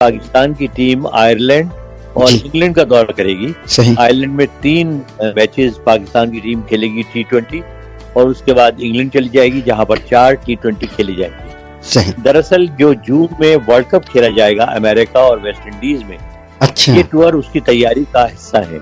پاکستان کی team Ireland اور England کا دورہ کرے گی. آئرلینڈ میں 3 میچز پاکستان کی ٹیم کھیلے گی T20 اور اس کے بعد انگلینڈ چلی جائے گی جہاں پر 4 T20 کھیلی جائیں گی. دراصل جو جون میں ورلڈ کپ کھیلا جائے گا امریکہ اور ویسٹ انڈیز میں, یہ ٹور اس کی تیاری کا حصہ ہے.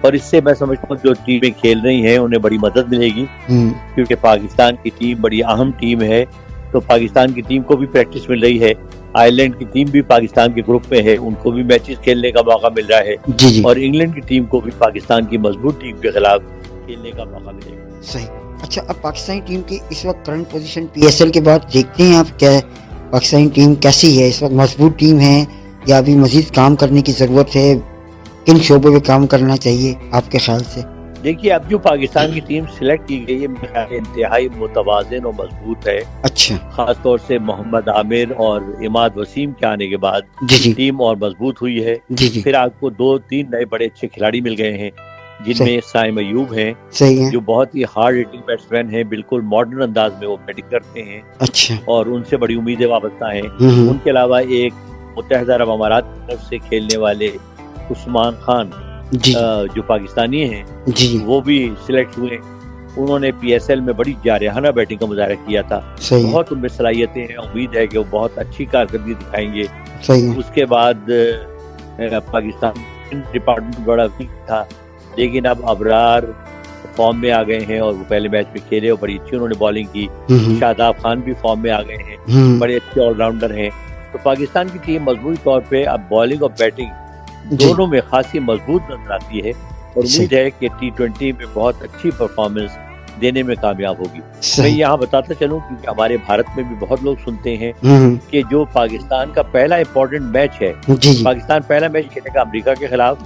اور اس سے میں سمجھتا ہوں جو ٹیمیں کھیل رہی ہیں انہیں بڑی مدد ملے گی, کیونکہ پاکستان کی ٹیم بڑی اہم ٹیم ہے. تو پاکستان کی ٹیم کو بھی پریکٹس مل رہی ہے, آئرلینڈ کی ٹیم بھی پاکستان کے گروپ میں ہے, ان کو بھی میچز کھیلنے کا موقع مل رہا ہے, اور انگلینڈ کی ٹیم کو بھی پاکستان کی مضبوط ٹیم کے خلاف کھیلنے کا موقع ملے گا. صحیح. اچھا, اب پاکستانی ٹیم کی اس وقت کرنٹ پوزیشن PSL کے بعد دیکھتے ہیں آپ, کیا پاکستانی ٹیم کیسی ہے اس وقت؟ مضبوط ٹیم ہے یا ابھی مزید کام کرنے کی ضرورت ہے؟ کن شعبوں پہ کام کرنا چاہیے آپ کے خیال سے؟ دیکھیے, اب جو پاکستان کی ٹیم سلیکٹ کی گئی ہے میرے خیال سے انتہائی متوازن اور مضبوط ہے. اچھا. خاص طور سے محمد عامر اور عماد وسیم کے آنے کے بعد ٹیم اور مضبوط ہوئی ہے. پھر آپ کو 2-3 نئے بڑے اچھے کھلاڑی مل گئے ہیں, جن میں سائم ایوب ہیں جو بہت ہی ہارڈ ہٹنگ بیٹسمین ہیں, بالکل ماڈرن انداز میں وہ بیٹنگ کرتے ہیں. اچھا. اور ان سے بڑی امیدیں وابستہ ہیں. ان کے علاوہ ایک متحدہ عرب امارات کی طرف سے کھیلنے والے عثمان خان جو پاکستانی ہیں وہ بھی سلیکٹ ہوئے. انہوں نے PSL میں بڑی جارحانہ بیٹنگ کا مظاہرہ کیا تھا. بہت ان میں صلاحیتیں ہیں, امید ہے کہ وہ بہت اچھی کارکردگی دکھائیں گے. اس کے بعد پاکستان ڈپارٹمنٹ بڑا ویک تھا, لیکن اب ابرار فارم میں آ گئے ہیں اور وہ پہلے میچ میں کھیلے اور بڑی اچھی انہوں نے بالنگ کی. شاداب خان بھی فارم میں آ گئے ہیں, بڑے اچھے آل راؤنڈر ہیں. تو پاکستان کی ٹیم مضبوطی طور پہ اب بالنگ اور بیٹنگ دونوں میں خاصی مضبوط نظر آتی ہے, اور امید ہے کہ T20 میں بہت اچھی پرفارمنس دینے میں کامیاب ہوگی. میں یہاں بتاتا چلوں کیونکہ ہمارے بھارت میں بھی بہت لوگ سنتے ہیں کہ جو پاکستان کا پہلا امپورٹنٹ میچ ہے, پاکستان پہلا میچ کھیلے گا امریکہ کے خلاف.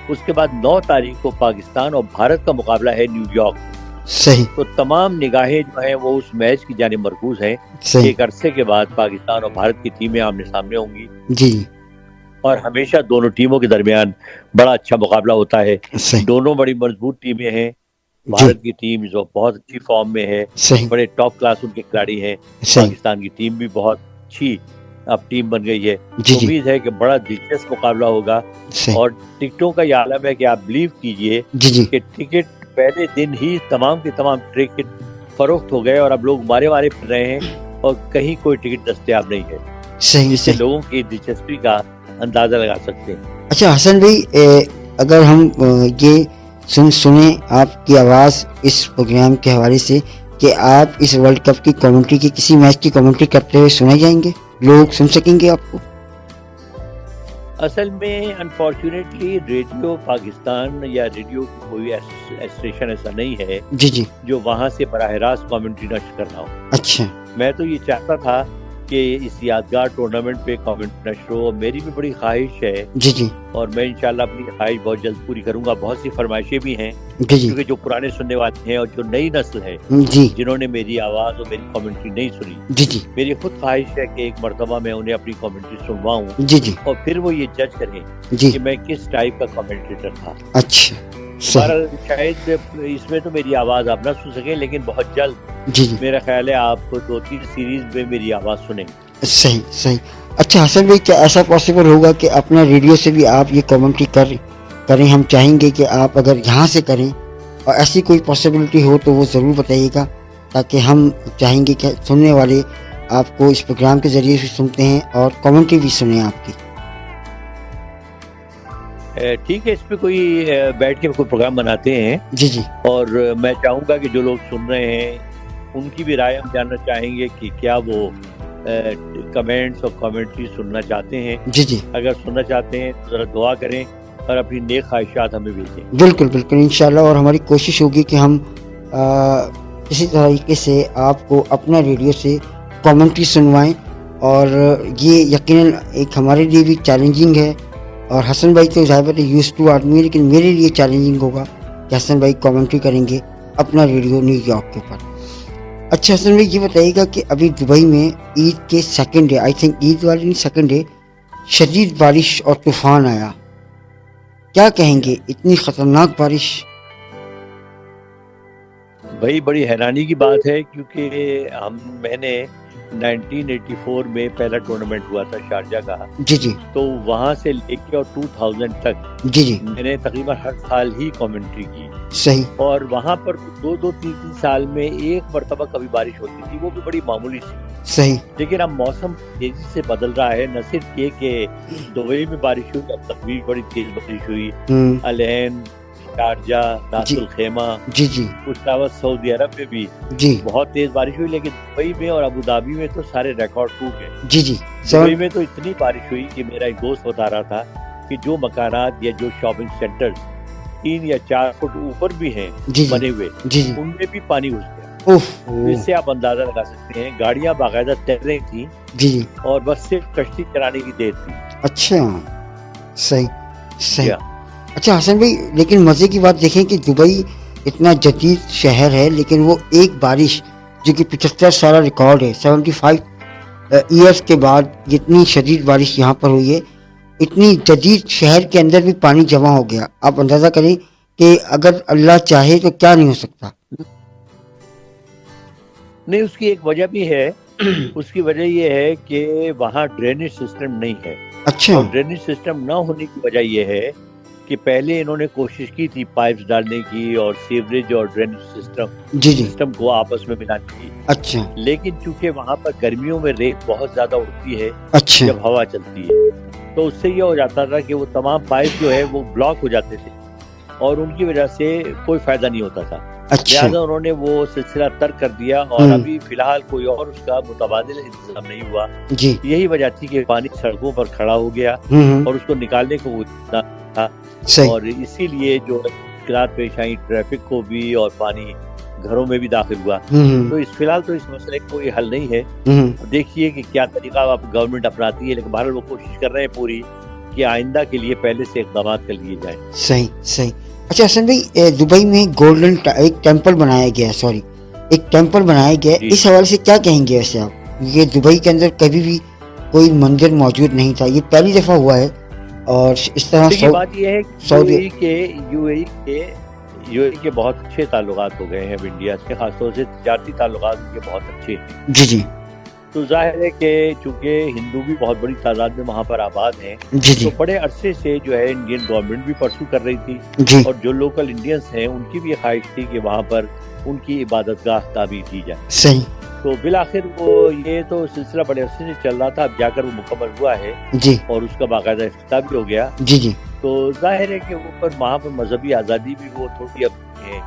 اس کے بعد 9 تاریخ کو پاکستان اور بھارت کا مقابلہ ہے نیو یارک. تو تمام نگاہیں جو ہیں وہ اس میچ کی جانب مرکوز ہیں. ایک عرصے کے بعد پاکستان اور بھارت کی ٹیمیں آمنے سامنے ہوں گی, اور ہمیشہ دونوں ٹیموں کے درمیان بڑا اچھا مقابلہ ہوتا ہے. دونوں بڑی مضبوط ٹیمیں ہیں. بھارت کی ٹیم جو بہت اچھی فارم میں ہے, بڑے ٹاپ کلاس ان کے کھلاڑی ہیں. پاکستان کی ٹیم بھی بہت اچھی اب ٹیم بن گئی ہے. امید ہے کہ بڑا دلچسپ مقابلہ ہوگا. اور ٹکٹوں کا یہ عالم ہے کہ آپ بلیو کیجئے کہ ٹکٹ پہلے دن ہی تمام کے تمام ٹکٹ فروخت ہو گئے, اور اب لوگ مارے پھر رہے ہیں اور کہیں کوئی ٹکٹ دستیاب نہیں ہے. اس سے لوگوں کی دلچسپی کا اندازہ لگا سکتے ہیں. اچھا حسن بھائی, اگر ہم یہ سنیں آپ کی آواز اس پروگرام کے حوالے سے کہ آپ اس ورلڈ کپ کی کمنٹری کی, کسی میچ کی کمنٹری کرتے ہوئے سنے جائیں گے, لوگ سن سکیں گے آپ کو؟ اصل میں انفارچونیٹلی ریڈیو پاکستان یا ریڈیو کی کوئی اسٹیشن ایسا نہیں ہے جو وہاں سے براہ راست کامنٹری نشر کر رہا ہو. اچھا. میں تو یہ چاہتا تھا کہ اس یادگار ٹورنامنٹ پہ کامنٹ نشر ہو, میری بھی بڑی خواہش ہے. اور میں انشاءاللہ اپنی خواہش بہت جلد پوری کروں گا. بہت سی فرمائشیں بھی ہیں, کیونکہ جو پرانے سننے والے ہیں اور جو نئی نسل ہے جنہوں نے میری آواز اور میری کامنٹری نہیں سنی, میری خود خواہش ہے کہ ایک مرتبہ میں انہیں اپنی کامنٹری سنواؤں, اور پھر وہ یہ جج کریں کہ میں کس ٹائپ کا کامنٹریٹر تھا. اچھا. شاید اس میں تو میری آواز آپ نہ سن سکیں, لیکن بہت جلد میرا خیال ہے آپ 2-3 سیریز میں میری آواز سنیں گے. صحیح. اچھا حسن بھائی, کیا ایسا پاسبل ہوگا کہ اپنا ریڈیو سے بھی آپ یہ کامنٹری کریں؟ ہم چاہیں گے کہ آپ اگر یہاں سے کریں, اور ایسی کوئی پاسبلٹی ہو تو وہ ضرور بتائیے گا, تاکہ ہم چاہیں گے کہ سننے والے آپ کو اس پروگرام کے ذریعے بھی سنتے ہیں اور کامنٹری بھی سنیں آپ کی. ٹھیک ہے, اس پہ کوئی بیٹھ کے کوئی پروگرام بناتے ہیں. اور میں چاہوں گا کہ جو لوگ سن رہے ہیں ان کی بھی رائے ہم جاننا چاہیں گے کہ کیا وہ کمنٹس اور کامنٹری سننا چاہتے ہیں. اگر سننا چاہتے ہیں تو ذرا دعا کریں اور اپنی نیک خواہشات ہمیں بھیجیں. بالکل انشاءاللہ. اور ہماری کوشش ہوگی کہ ہم اسی طریقے سے آپ کو اپنا ریڈیو سے کامنٹری سنوائیں, اور یہ یقیناً ایک ہمارے لیے بھی چیلنجنگ ہے. اور حسن بھائی تو ظاہر ہے یوز ٹو آدمی ہے, لیکن میرے لیے چیلنجنگ ہوگا کہ حسن بھائی کامنٹری کریں گے اپنا ریڈیو نیو یارک کے اوپر. اچھا حسن بھائی, یہ بتائیے گا کہ ابھی دبئی میں عید کے سیکنڈ ڈے, آئی تھنک عید والی سیکنڈ ڈے, شدید بارش اور طوفان آیا. کیا کہیں گے, اتنی خطرناک بارش؟ بھائی بڑی حیرانی کی بات ہے, کیونکہ میں نے 1984 میں پہلا ٹورنامنٹ ہوا تھا شارجہ کا. جی جی تو وہاں سے لے کے اور 2000 تک جی جی میں نے تقریباً ہر سال ہی کامنٹری کی. صحیح. اور وہاں پر 2-3 سال میں ایک مرتبہ کبھی بارش ہوتی تھی, وہ بھی بڑی معمولی سی. صحیح. لیکن اب موسم تیزی سے بدل رہا ہے. نہ صرف یہ کہ دبئی میں بارش ہوئی, اب تک بھی بڑی تیز بارش ہوئی. العین, شارجہ, راس الخیمہ, جی جی اس کے علاوہ سعودی عرب میں بھی جی بہت تیز بارش ہوئی. لیکن دبئی میں اور ابوظہبی میں تو سارے ریکارڈ ٹوٹ گئے. جی جی دبئی میں تو اتنی بارش ہوئی کہ میرا ایک دوست بتا رہا تھا کہ جو مکانات یا جو شاپنگ سینٹر 3 یا 4 فٹ اوپر بھی ہیں بنے ہوئے, ان میں بھی پانی گھس گیا. اس سے آپ اندازہ لگا سکتے ہیں گاڑیاں باقاعدہ تیر رہی تھیں جی اور بس صرف کشتی چلانے کی دیر تھی. اچھا صحیح صحیح. اچھا حسن بھائی, لیکن مزے کی بات دیکھیں کہ دبئی اتنا جدید شہر ہے, لیکن وہ ایک بارش جو کہ 75 سالہ ریکارڈ ہے, 75 ایئرس کے بعد جتنی شدید بارش یہاں پر ہوئی ہے, اتنی جدید شہر کے اندر بھی پانی جمع ہو گیا. آپ اندازہ کریں کہ اگر اللہ چاہے تو کیا نہیں ہو سکتا. نہیں, اس کی ایک وجہ بھی ہے. اس کی وجہ یہ ہے کہ وہاں ڈرینیج سسٹم نہیں ہے. اچھا. ڈرینیج سسٹم نہ ہونے کی وجہ یہ ہے کہ پہلے انہوں نے کوشش کی تھی پائپس ڈالنے کی اور سیوریج اور ڈرینیج سسٹم کو آپس میں ملانے کی. اچھا. لیکن چونکہ وہاں پر گرمیوں میں ریت بہت زیادہ اڑتی ہے اچھا جب ہوا چلتی ہے, تو اس سے یہ ہو جاتا تھا کہ وہ تمام پائپ جو ہے وہ بلاک ہو جاتے تھے اور ان کی وجہ سے کوئی فائدہ نہیں ہوتا تھا. لہٰذا انہوں نے وہ سلسلہ ترک کر دیا اور ابھی فی الحال کوئی اور اس کا متبادل انتظام نہیں ہوا. یہی وجہ تھی کہ پانی سڑکوں پر کھڑا ہو گیا اور اس کو نکالنے کو وہ اتنا تھا, اور اسی لیے جو مشکلات پیش آئی ٹریفک کو بھی اور پانی گھروں میں بھی داخل ہوا. تو فی الحال تو اس مسئلے کا کوئی حل نہیں ہے. دیکھیے کہ کیا طریقہ گورنمنٹ اپناتی ہے, لیکن بہرحال وہ کوشش کر رہے ہیں پوری کہ آئندہ کے لیے پہلے سے اقدامات کر لیے جائیں. صحیح صحیح. اچھا حسن بھائی, دبئی میں گولڈن ایک ٹیمپل بنایا گیا ایک ٹیمپل بنایا گیا, اس حوالے سے کیا کہیں گے ویسے آپ؟ یہ دبئی کے اندر کبھی بھی کوئی مندر موجود نہیں تھا, یہ پہلی دفعہ ہوا ہے. اور اس طرح بات یہ ہے کہ یو اے ای کے بہت اچھے تعلقات ہو گئے ہیں انڈیا سے, خاص طور سے تجارتی تعلقات کے بہت اچھے ہیں. جی جی. تو ظاہر ہے کہ چونکہ ہندو بھی بہت بڑی تعداد میں وہاں پر آباد ہیں, تو بڑے عرصے سے جو ہے انڈین گورنمنٹ بھی پرسو کر رہی تھی اور جو لوکل انڈینس ہیں ان کی بھی خواہش تھی کہ وہاں پر ان کی عبادت گاہ تعمیر کی جائے. صحیح. تو بالآخر وہ یہ تو سلسلہ بڑے عرصے سے چل رہا تھا, اب جا کر وہ مکمل ہوا ہے اور اس کا باقاعدہ افتتاح بھی ہو گیا. جی جی. تو ظاہر ہے کہ وہاں پر مذہبی آزادی بھی وہ تھوڑی اب ہے,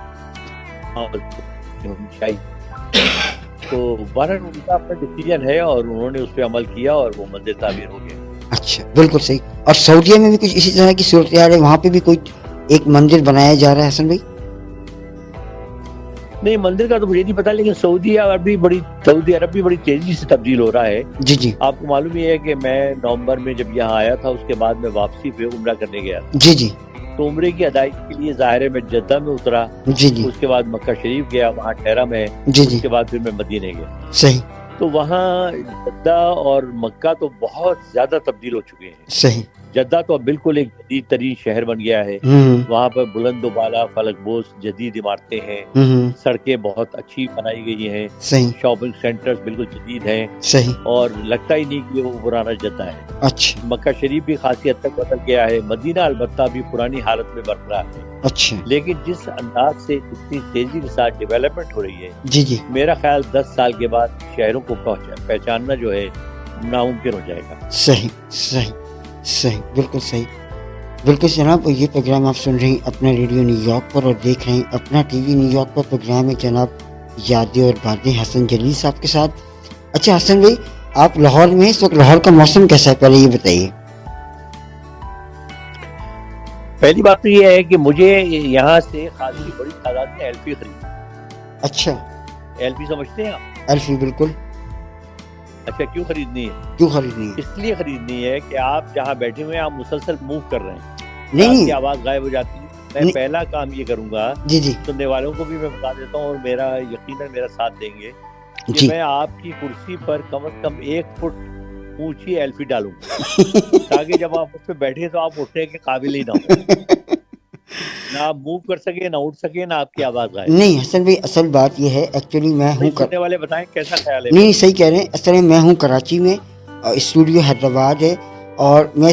تو بہرحال ان کا اپنا ڈیسیژن ہے اور انہوں نے اس پہ عمل کیا اور وہ مندر تعمیر ہو گیا. اچھا بالکل صحیح. اور سعودیہ میں بھی کچھ اسی طرح کی صورتحال ہے, وہاں پہ بھی کوئی ایک مندر بنایا جا رہا ہے حسن بھائی؟ نہیں, مندر کا تو مجھے نہیں پتا, لیکن سعودی عرب بھی بڑی تیزی سے تبدیل ہو رہا ہے. جی جی. آپ کو معلوم ہی ہے کہ میں نومبر میں جب یہاں آیا تھا, اس کے بعد میں واپسی پہ عمرہ کرنے گیا. جی جی. تو عمرے کی ادائیگی کے لیے ظاہر ہے میں جدہ میں اترا. جی جی. اس کے بعد مکہ شریف گیا, وہاں ٹھہرا میں. جی جی. اس کے بعد پھر میں مدینے گیا. صحیح. تو وہاں جدہ اور مکہ تو بہت زیادہ تبدیل ہو چکے ہیں. صحیح. جدہ تو اب بالکل ایک جدید ترین شہر بن گیا ہے. وہاں پر بلند و بالا فلک بوس جدید عمارتیں ہیں, سڑکیں بہت اچھی بنائی گئی ہیں, شاپنگ سینٹرز بالکل جدید ہیں, اور لگتا ہی نہیں کہ وہ پرانا جدہ ہے. اچھا. مکہ شریف بھی خاصی حد تک بدل گیا ہے. مدینہ البتہ بھی پرانی حالت میں برقرار ہے. اچھا. لیکن جس انداز سے اتنی تیزی کے ساتھ ڈیولپمنٹ ہو رہی ہے, جی جی, میرا خیال 10 سال کے بعد شہروں کو پہچاننا جو ہے ناممکن ہو جائے گا. صحیح صحیح صحیح, بالکل صحیح. بالکل جناب, یہ پروگرام آپ سن رہے ہیں اپنا ریڈیو نیو یارک پر اور دیکھ رہے ہیں اپنا ٹی وی نیو یارک پر. پروگرام ہے جناب یادیں اور باتیں حسن جلیل صاحب کے ساتھ. اچھا حسن بھائی, آپ لاہور میں اس وقت لاہور کا موسم کیسا ہے, پہلے یہ بتائیے. پہلی بات تو یہ ہے کہ مجھے یہاں سے خاصی بڑی تعداد میں ایلفی خریدی. اچھا. ایلفی سمجھتے ہیں آپ؟ ایلفی بالکل. اچھا, کیوں خریدنی ہے؟ کیوں خریدنی ہے؟ اس لیے خریدنی ہے کہ آپ جہاں بیٹھے ہوئے ہیں آپ مسلسل موو کر رہے ہیں, نہیں آواز غائب ہو جاتی ہے. میں پہلا کام یہ کروں گا, جی جی, سننے والوں کو بھی میں بتا دیتا ہوں اور میرا یقیناً میرا ساتھ دیں گے کہ میں آپ کی کرسی پر کم از کم 1 فٹ اونچی ایلفی ڈالوں گا تاکہ جب آپ اس پہ بیٹھے تو آپ اٹھنے کے قابل ہی نہ ہو. نہ آپ موو کر سکے، نہ اٹھ سکے، نہ آپ کی آواز آئے. نہیں حسن بھائی، اصل بات یہ ہے ایکچولی میں ہوں سننے والے بتائیں کیسا خیال ہے؟ نہیں صحیح کہہ رہے ہیں. اصل میں ہوں کراچی میں اور اسٹوڈیو حیدرآباد ہے، اور میں